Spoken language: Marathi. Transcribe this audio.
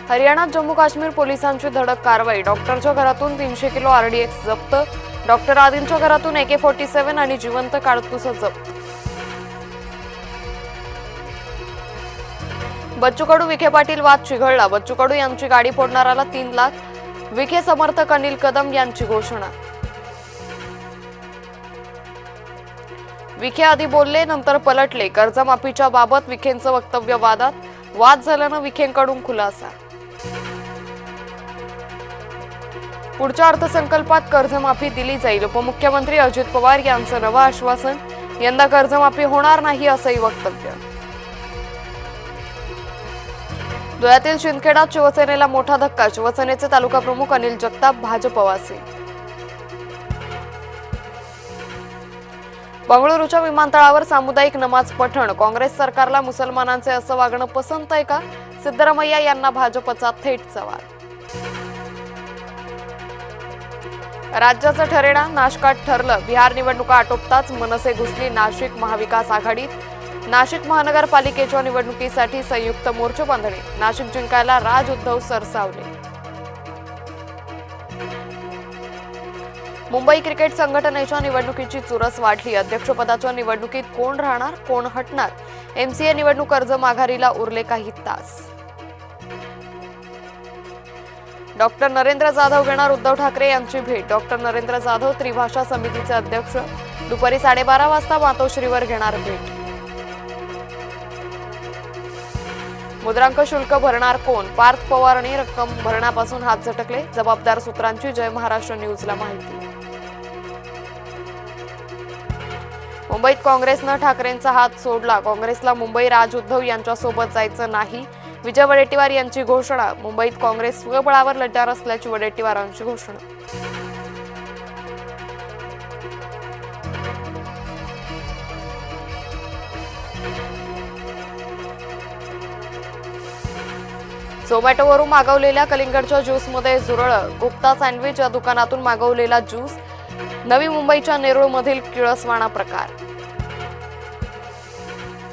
हरियाणात जम्मू काश्मीर पोलिसांची धडक कारवाई। डॉक्टरच्या घरातून 300 किलो आरडीएक्स जप्त। डॉक्टर आदिलच्या घरातून AK-47 आणि जिवंत काडतूस जप्त। बच्चू कडू विखे पाटील वाद चिघळला। बच्चू कडू यांची गाडी फोडणाऱ्याला 3 लाख। विखे समर्थक अनिल कदम यांची घोषणा। विखे आधी बोलले नंतर पलटले। कर्जमाफीच्या बाबत विखेंचं वक्तव्य वादात। वाद झाल्यानं विखेंकडून खुलासा। पुढच्या अर्थसंकल्पात कर्जमाफी दिली जाईल। उपमुख्यमंत्री अजित पवार यांचं नवं आश्वासन। यंदा कर्जमाफी होणार नाही असंही वक्तव्य। धुळ्यातील शिंदखेड्यात शिवसेनेला मोठा धक्का। शिवसेनेचे तालुका प्रमुख अनिल जगताप भाजपवासी। बंगळुरूच्या विमानतळावर सामुदायिक नमाज पठण। काँग्रेस सरकारला मुसलमानांचे असं वागणं पसंत आहे का? सिद्धरामय्या यांना भाजपचा थेट सवाल। राज्याचं ठरेना नाशकात ठरलं। बिहार निवडणुका आटोपताच मनसे घुसली नाशिक महाविकास आघाडीत। नाशिक महानगरपालिकेच्या निवडणुकीसाठी संयुक्त मोर्चा बांधणी। नाशिक जिंकायला राज उद्धव सरसावले। मुंबई क्रिकेट संघटनेच्या निवडणुकीची चुरस वाढली। अध्यक्षपदाच्या निवडणुकीत कोण राहणार कोण हटणार? MCA निवडणूक अर्ज माघारीला उरले काही तास। डॉक्टर नरेंद्र जाधव घेणार उद्धव ठाकरे यांची भेट। डॉक्टर नरेंद्र जाधव त्रिभाषा समितीचे अध्यक्ष दुपारी 12:30 वाजता मातोश्रीवर घेणार भेट। मुद्रांक शुल्क भरणार कोण? पार्थ पवारने रक्कम भरण्यापासून हात झटकले। जबाबदार सूत्रांची जय महाराष्ट्र न्यूजला माहिती। मुंबईत काँग्रेसनं ठाकरेंचा हात सोडला। काँग्रेसला मुंबई राज उद्धव यांच्यासोबत जायचं नाही। विजय वडेट्टीवार यांची घोषणा। मुंबईत काँग्रेस स्वबळावर लढणार असल्याची वडेट्टीवारांची घोषणा। झोमॅटोवरून मागवलेल्या कलिंगडच्या ज्यूसमध्ये झुरळ। गुप्ता सँडविच या दुकानातून मागवलेला ज्यूस। नवी मुंबईच्या नेरूळमधील किळसवाणा प्रकार।